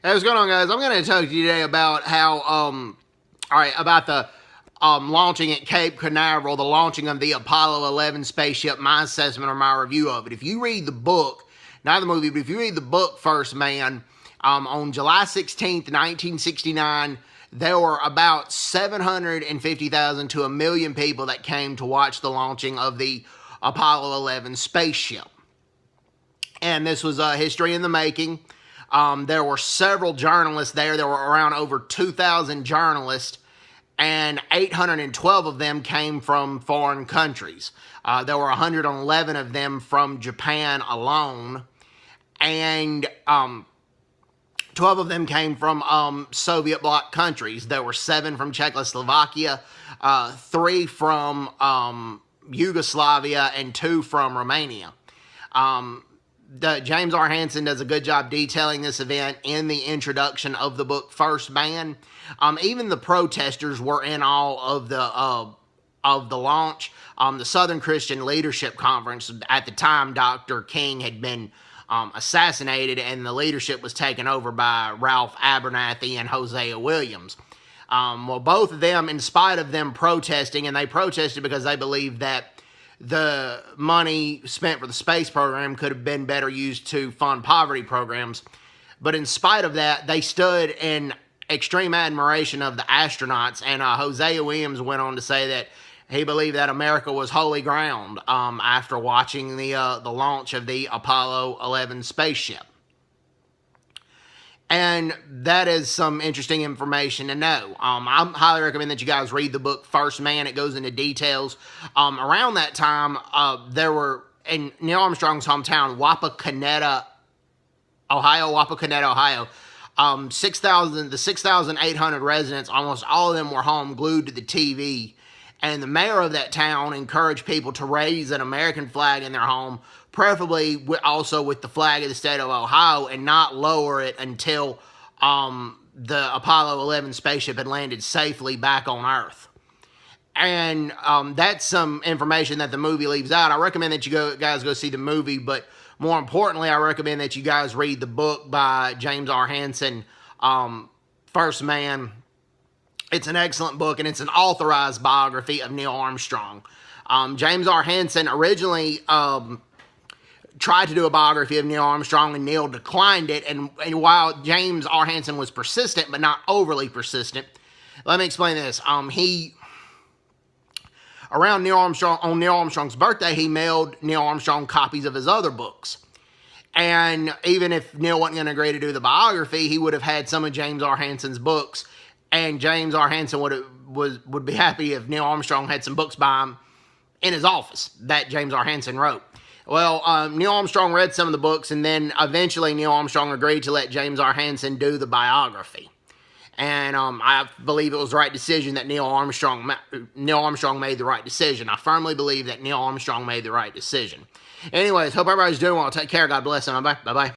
Hey, what's going on, guys? I'm going to talk to you today about how, about the launching at Cape Canaveral, the launching of the Apollo 11 spaceship, my assessment or my review of it. If you read the book, not the movie, but if you read the book First Man, on July 16th, 1969, there were about 750,000 to 1 million people that came to watch the launching of the Apollo 11 spaceship. And this was a history in the making. There were several journalists there. There were around over 2,000 journalists, and 812 of them came from foreign countries. There were 111 of them from Japan alone, and 12 of them came from Soviet bloc countries. There were 7 from Czechoslovakia, 3 from Yugoslavia, and 2 from Romania. James R Hansen does a good job detailing this event in the introduction of the book First Man. Even the protesters were in all of the launch. The Southern Christian Leadership Conference, at the time Dr. King had been assassinated, and the leadership was taken over by Ralph Abernathy and Hosea Williams. Well, both of them, in spite of them protesting, and they protested because they believed that the money spent for the space program could have been better used to fund poverty programs. But in spite of that, they stood in extreme admiration of the astronauts, and Hosea Williams went on to say that he believed that America was holy ground after watching the launch of the Apollo 11 spaceship. And that is some interesting information to know. I highly recommend that you guys read the book First Man. It goes into details. Around that time, there were, in Neil Armstrong's hometown, Wapakoneta, Ohio, 6,800 residents, almost all of them were home glued to the TV. And the mayor of that town encouraged people to raise an American flag in their home, preferably also with the flag of the state of Ohio, and not lower it until the Apollo 11 spaceship had landed safely back on Earth. And that's some information that the movie leaves out. I recommend that you guys go see the movie, but more importantly, I recommend that you guys read the book by James R Hansen, First Man. It's an excellent book, and it's an authorized biography of Neil Armstrong. James R Hansen originally tried to do a biography of Neil Armstrong, and Neil declined it. And while James R Hansen was persistent, but not overly persistent, let me explain this. On Neil Armstrong's birthday, he mailed Neil Armstrong copies of his other books. And even if Neil wasn't going to agree to do the biography, he would have had some of James R Hansen's books. And James R Hansen would be happy if Neil Armstrong had some books by him in his office that James R Hansen wrote. Well, Neil Armstrong read some of the books, and then eventually Neil Armstrong agreed to let James R Hansen do the biography. And I believe it was the right decision that Neil Armstrong made the right decision. I firmly believe that Neil Armstrong made the right decision. Anyways, hope everybody's doing well. Take care. God bless them. Bye-bye. Bye-bye.